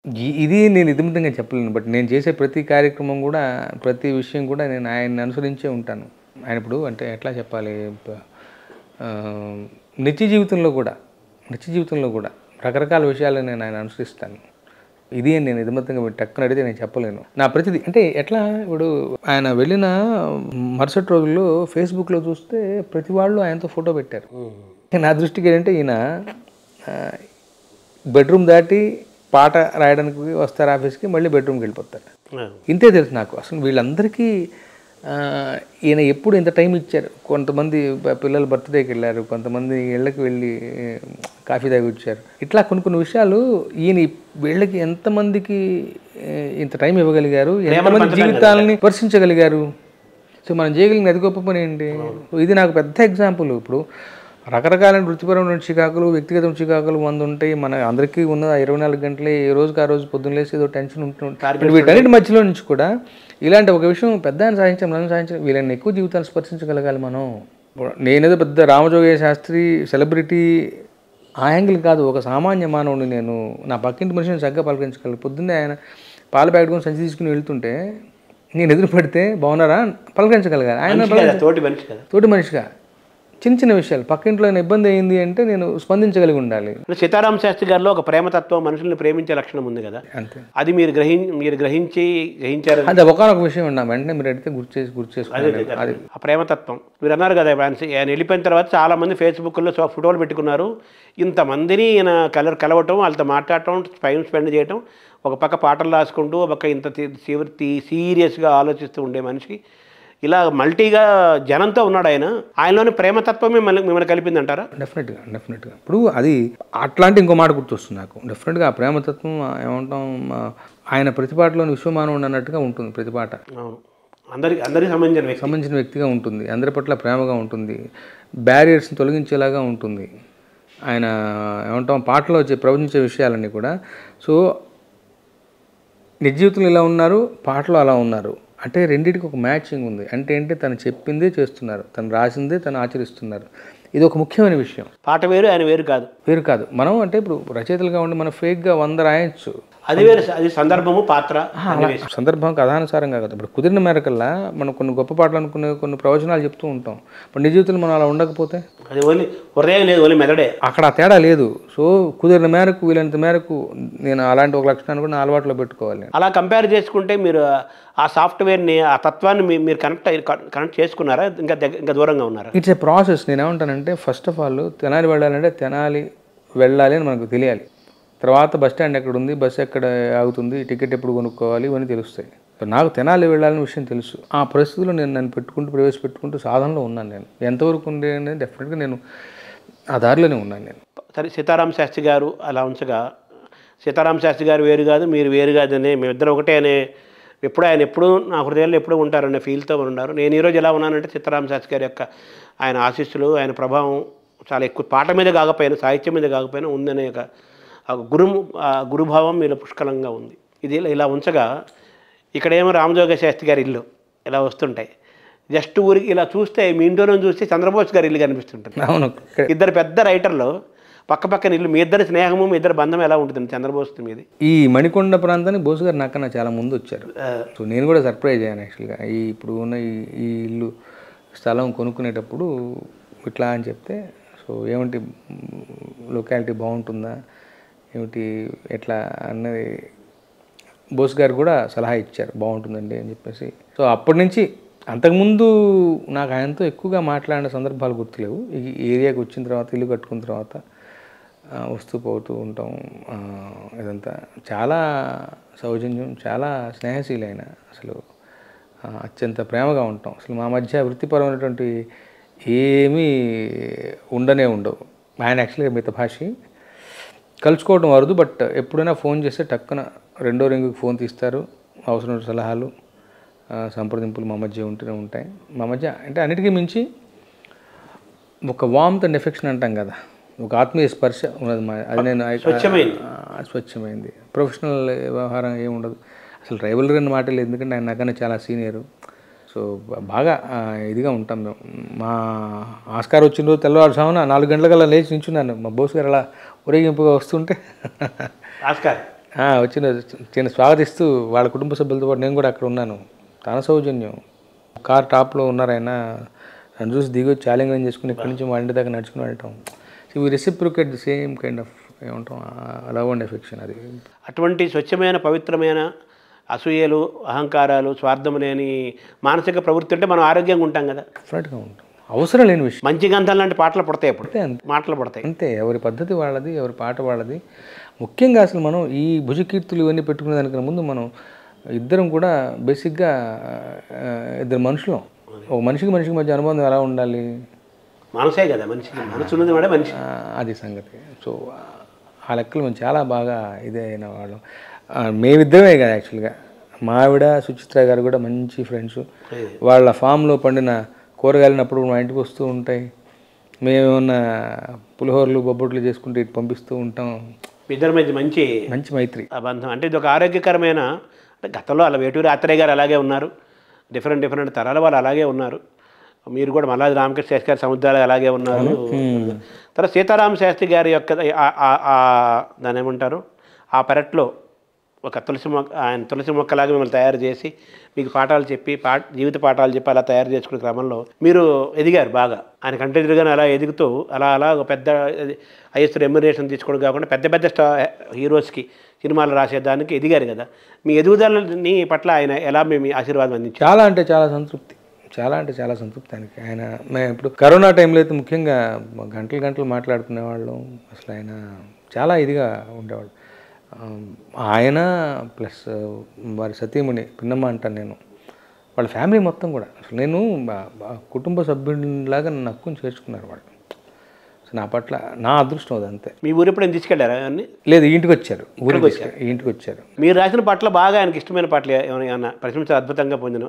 ఇది నేను ఇదిమితంగా చెప్పలేను. బట్ నేను చేసే ప్రతి కార్యక్రమం గూడా, ప్రతి విషయం కూడా నేను ఆయన్ని అనుసరించే ఉంటాను. ఆయన ఇప్పుడు అంటే ఎట్లా చెప్పాలి? ఆహ్, నిత్య జీవితంలో గూడా, నిత్య జీవితంలో గూడా రకరకాల విషయాలు నేను ఆయన అనుసరిస్తాను. ఇది అని నేను ఇదిమితంగా మీరు టక్కున అడిగితే నేను చెప్పలేను. నా ప్రతిది అంటే ఎట్లా ఇప్పుడు ఆయన వెళ్ళిన మరుసటి రోజుల్లో ఫేస్‌బుక్‌లో చూస్తే ప్రతి వాళ్ళు ఆయనతో ఫోటో పెట్టారు. నా దృష్టికి ఏంటంటే ఈయన ఆహ్, బెడ్‌రూమ్ దాటి పాట రాయడానికి వస్తారు ఆఫీస్‌కి, మళ్ళీ బెడ్‌రూమ్‌కి వెళ్ళిపోతారు. ఇంతే తెలుసు నాకు. అసలు వీళ్ళందరికీ ఈయన ఎప్పుడు ఇంత టైం ఇచ్చారు. కొంతమంది పిల్లల బర్త్‌డేకి వెళ్ళారు, కొంతమంది ఇళ్ళకి వెళ్ళి కాఫీ తాగి వచ్చారు. ఇట్లా కొన్ని కొన్ని విషయాలు ఈయన వీళ్ళకి ఎంతమందికి ఇంత టైం ఇవ్వగలిగారు, ఎంతమంది జీవితాలని స్పర్శించగలిగారు. సో మనం చేయగలిగిన అది గొప్ప పని ఏంటి? ఇది నాకు పెద్ద ఎగ్జాంపుల్. ఇప్పుడు రకరకాలైన వృత్తిపరమైన చికాకులు, వ్యక్తిగత చికాకులు 100 ఉంటాయి. మన అందరికీ ఉన్న 24 గంటలే ఏ రోజుకి ఆ రోజు పొద్దున్న లేసి ఏదో టెన్షన్ ఉంటుంది. వీటన్నిటి మధ్యలో నుంచి కూడా ఇలాంటి ఒక విషయం పెద్దాయన సాధించాం, మనం సాధించాం, వీళ్ళని ఎక్కువ జీవితాలు స్పర్శించగలగాలి మనం. నేనేదో పెద్ద రామజోగయ్య శాస్త్రి సెలబ్రిటీ ఆ యాంగిల్ కాదు, ఒక సామాన్య మానవుని నేను. నా పక్కింటి మనిషిని చక్కగా పలకరించగలను. పొద్దున్నే ఆయన పాల ప్యాకెట్ కొని సంచి తీసుకుని వెళ్తుంటే నేను ఎదురు పడితే బాగున్నారా పలకరించగలగాలి. ఆయన తోటి మనిషిగా చిన్న చిన్న విషయాలు పక్కింట్లో ఇబ్బంది అయింది అంటే నేను స్పందించగలిగి ఉండాలి. సీతారామ శాస్త్రి గారిలో ఒక ప్రేమతత్వం, మనుషుల్ని ప్రేమించే లక్షణం ఉంది కదా, అంతే. అది మీరు గ్రహించారు. అది ఒకనొక విషయం ఉన్నా వెంటనే మీరు అడిగితే గుర్తు చేసుకోవాలి. అది ఆ ప్రేమతత్వం మీరు అన్నారు కదా. ఆయన వెళ్ళిపోయిన తర్వాత చాలా మంది ఫేస్బుక్లో ఫోటోలు పెట్టుకున్నారు. ఇంతమందిని ఈయన కలవటం, వాళ్ళతో మాట్లాడటం, టైం స్పెండ్ చేయటం, ఒక పక్క పాటలు రాసుకుంటూ, ఒక పక్క ఇంత సీరియస్గా ఆలోచిస్తూ ఉండే మనిషికి ఇలా మల్టీగా జనంతో ఉన్నాడు ఆయన. ఆయనలోని ప్రేమతత్వమే మిమ్మల్ని కలిపింది అంటారా? డెఫినెట్గా. ఇప్పుడు అది అట్లాంటి ఇంకో మాట గుర్తొస్తుంది నాకు. డెఫినెట్గా ఆ ప్రేమతత్వం ఏమంటాం, ఆయన ప్రతిపాటలోని విశ్వమానవుడు అన్నట్టుగా ఉంటుంది ప్రతిపాట. అందరికి సంబంధించిన వ్యక్తిగా ఉంటుంది, అందరి పట్ల ప్రేమగా ఉంటుంది, బ్యారియర్స్ని తొలగించేలాగా ఉంటుంది. ఆయన ఏమంటాం పాటలో ప్రవచించే విషయాలన్నీ కూడా. సో నిజ జీవితంలో ఇలా ఉన్నారు, పాటలో అలా ఉన్నారు. అంటే రెండింటికి ఒక మ్యాచింగ్ ఉంది. అంటే ఏంటి, తను చెప్పిందే చేస్తున్నారు, తను రాసిందే తను ఆచరిస్తున్నారు. ఇది ఒక ముఖ్యమైన విషయం. పాట వేరు, ఆయన వేరు కాదు. మనం అంటే ఇప్పుడు రచయితలుగా ఉండి మనం ఫేక్గా 100 రాయొచ్చు, అది వేరు. అది సందర్భము, పాత్ర, సందర్భం కథానుసారంగా కదా. ఇప్పుడు కుదిరిన మేరకల్లా మనం కొన్ని గొప్ప పాటలు అనుకునే కొన్ని ప్రవచనాలు చెప్తూ ఉంటాం. ఇప్పుడు నిజ జీవితంలో మనం అలా ఉండకపోతే అది ఓన్లీ హృదయం లేదు, ఓన్లీ మెదడే. అక్కడ ఆ తేడా లేదు. సో కుదిరిన మేరకు, వీలైనంత మేరకు నేను అలాంటి ఒక లక్షణాన్ని కూడా నా అలవాట్లో పెట్టుకోవాలి. అలా కంపేర్ చేసుకుంటే మీరు ఆ సాఫ్ట్వేర్ని, ఆ తత్వాన్ని మీరు కనెక్ట్ చేసుకున్నారా, ఇంకా దూరంగా ఉన్నారా? It's a process. నేను ఏమంటానంటే ఫస్ట్ ఆఫ్ ఆల్ తెనాలి వెళ్ళాలంటే తెనాలి వెళ్ళాలి అని మనకు తెలియాలి. తర్వాత బస్ స్టాండ్ ఎక్కడ ఉంది, బస్సు ఎక్కడ ఆగుతుంది, టికెట్ ఎప్పుడు కొనుక్కోవాలి, ఇవన్నీ తెలుస్తాయి. నాకు తెనాలి వెళ్ళాలని విషయం తెలుసు. ఆ పరిస్థితుల్లో నన్ను ప్రవేశపెట్టుకుంటూ సాధనలో ఉన్నాను. నేను ఎంతవరకు ఉండే డెఫినెట్గా నేను ఆ దారిలోనే ఉన్నాను నేను. సరే, సీతారామ శాస్త్రి గారు అలా ఉంచగా, సీతారామ శాస్త్రి గారు వేరు కాదు, మీరు వేరు కాదు అనే, మేమిద్దరం ఒకటే అనే, ఆయన ఎప్పుడూ నా హృదయాల్లో ఎప్పుడూ ఉంటారనే ఫీల్తో ఉన్నారు. నేను ఈరోజు ఎలా ఉన్నానంటే సీతారామ శాస్త్రి గారి యొక్క ఆయన ఆశీస్సులు, ఆయన ప్రభావం చాలా ఎక్కువ పాట మీద కాకపోయినా, సాహిత్యం మీద కాకపోయినా ఉందనే ఒక గురుభావం మీలో పుష్కలంగా ఉంది. ఇది ఇలా ఉంచగా ఇక్కడేమో రామజోగ శాస్త్రి గారి ఇల్లు ఇలా వస్తుంటాయి. జస్ట్ ఊరికి ఇలా చూస్తే, మీ ఇంట్లోనే చూస్తే చంద్రబోస్ గారి ఇల్లు కనిపిస్తుంటుంది. అవును, ఇద్దరు పెద్ద రైటర్లు పక్కపక్కన ఇల్లు. మీ ఇద్దరి స్నేహము, మీ ఇద్దరు బంధం ఎలా ఉంటుంది చంద్రబోస్ మీద? ఈ మణికొండ ప్రాంతానికి బోస్ గారు నాకన్నా చాలా ముందు వచ్చారు. సో నేను కూడా సర్ప్రైజ్ అయ్యాను యాక్చువల్గా. ఇప్పుడు ఉన్న ఈ ఇల్లు స్థలం కొనుక్కునేటప్పుడు ఇట్లా అని చెప్తే, సో ఏమిటి లొకాలిటీ బాగుంటుందా ఏమిటి ఎట్లా అన్నది బోస్ గారు కూడా సలహా ఇచ్చారు, బాగుంటుందండి అని చెప్పేసి. సో అప్పటి నుంచి, అంతకుముందు నాకు ఆయనతో ఎక్కువగా మాట్లాడిన సందర్భాలు గుర్తులేవు. ఈ ఏరియాకి వచ్చిన తర్వాత, ఇల్లు కట్టుకున్న తర్వాత వస్తూ పోతూ ఉంటాం. ఇదంతా చాలా సౌజన్యం, చాలా స్నేహశీలైన, అసలు అత్యంత ప్రేమగా ఉంటాం. అసలు మా మధ్య వృత్తిపరమైనటువంటి ఏమీ ఉండవు. ఆయన యాక్చువల్గా మితభాషి, కలుసుకోవడం అరుదు. బట్ ఎప్పుడైనా ఫోన్ చేస్తే టక్కున రెండో రింగుకి ఫోన్ తీస్తారు. అవసరమైన సలహాలు, సంప్రదింపులు మా మధ్య ఉంటూనే ఉంటాయి. మా మధ్య అంటే అన్నిటికీ మించి ఒక వార్మ్త్ అండ్ ఎఫెక్షన్ అంటాం కదా, ఒక ఆత్మీయ స్పర్శ ఉన్నది. అది నేను స్వచ్ఛమైంది. ప్రొఫెషనల్ వ్యవహారం ఏమి ఉండదు. అసలు రైవల్రీ అన్న మాట లేదు, ఎందుకంటే ఆయన నాకన్నా చాలా సీనియరు. సో బాగా ఇదిగా ఉంటాం మేము. మా ఆస్కార్ వచ్చిన రోజు తెల్లవారుజామున 4 గంటలకల్లా లేచి నించున్నాను. మా బోస్ గారు అలా ఊరేగింపుగా వస్తుంటే వచ్చిన చిన్న స్వాగతిస్తూ వాళ్ళ కుటుంబ సభ్యులతో పాటు నేను కూడా అక్కడ ఉన్నాను. తన సౌజన్యం. కార్ టాప్లో ఉన్నారు ఆయన. నన్ను చూసి దిగి వచ్చి ఆలింగనం చేసుకుని ఇక్కడి నుంచి మా ఇంటి దాకా నడుచుకుని వెళ్ళటం. So we reciprocate the same kind of ఏమంటాం లవ్ అండ్ ఎఫెక్షన్. అది అటువంటి స్వచ్ఛమైన పవిత్రమైన అసూయలు, అహంకారాలు, స్వార్థం లేని మానసిక ప్రవృత్తి ఉంటే మనం ఆరోగ్యంగా ఉంటాం కదా. డెఫినెట్గా ఉంటాం. అవసరం లేని విషయం. మంచి గంధాలు లాంటి పాటలు పడతాయి అప్పుడు, అంతే మాటలు పడతాయి. అంతే. ఎవరి పద్ధతి వాళ్ళది, ఎవరి పాట వాళ్ళది. ముఖ్యంగా అసలు మనం ఈ భుజకీర్తులు ఇవన్నీ పెట్టుకునే దానికన్నా ముందు మనం ఇద్దరం కూడా బేసిక్గా ఇద్దరు మనుషులం. ఒక మనిషికి మధ్య అనుబంధం ఎలా ఉండాలి, మనసే కదా మనిషికి, మనసు ఉన్నది వాడే మనిషి. అది సంగతి. సో ఆ లెక్కలు మేము చాలా బాగా ఇదే అయిన వాళ్ళం. మేమిద్దరమే కదా యాక్చువల్గా. మా ఆవిడ సుచిత్ర గారు కూడా మంచి ఫ్రెండ్స్. వాళ్ళ ఫామ్లో పండిన కూరగాయలను అప్పుడు మా ఇంటికి వస్తూ ఉంటాయి. మేమేమన్నా పులిహోరలు బొబ్బట్లు చేసుకుంటే ఇటు పంపిస్తూ ఉంటాం. ఇద్దరి మధ్య మంచి మంచి మైత్రి ఆ బంధం. అంటే ఇది ఒక ఆరోగ్యకరమైన, అంటే గతంలో అలా వేటూరి ఆత్రేయ గారు అలాగే ఉన్నారు, డిఫరెంట్ తరాల వాళ్ళు అలాగే ఉన్నారు. మీరు కూడా మల్లాది రామకృష్ణ శాస్త్రి గారి సముద్రాలు అలాగే ఉన్నారు. తర్వాత సీతారామ శాస్త్రి గారి యొక్క దాని ఏమంటారు, ఆ పెరట్లో ఒక ఆయన తులసి మొక్కలాగా మిమ్మల్ని తయారు చేసి మీకు పాఠాలు చెప్పి జీవిత పాఠాలు చెప్పి అలా తయారు చేసుకునే క్రమంలో మీరు ఎదిగారు బాగా. ఆయన కంటెంట్గానే అలా ఎదుగుతూ అలా ఒక పెద్ద హైయెస్ట్ రెమ్యునరేషన్ తీసుకోవడం కాకుండా పెద్ద హీరోస్కి సినిమాలు రాసేదానికి ఎదిగారు కదా. మీ ఎదుగుదలని పట్ల ఆయన ఎలా మేము ఆశీర్వాదం అందించారు? చాలా అంటే చాలా సంతృప్తి. చాలా సంతృప్తి ఆయనకి. ఆయన మేము ఇప్పుడు కరోనా టైంలో అయితే ముఖ్యంగా గంటలు మాట్లాడుకునేవాళ్ళం. అసలు ఆయన చాలా ఇదిగా ఉండేవాళ్ళు. ఆయన ప్లస్ వారి సతీమణి పిన్నమ్మ అంటాను నేను, వాళ్ళ ఫ్యామిలీ మొత్తం కూడా అసలు నేను కుటుంబ సభ్యుడిలాగా నన్ను హక్కుని చేర్చుకున్నారు వాళ్ళు. సో నా పట్ల నా అదృష్టం అది అంతే. మీ ఊరు ఎప్పుడైనా తీసుకెళ్ళారా అవన్నీ? లేదు, ఇంటికి వచ్చారు. ఇంటికి వచ్చారు. మీరు రాసిన పాటలు బాగా ఆయనకి ఇష్టమైన పాటలు ఏమైనా ప్రశంస అద్భుతంగా పొందిన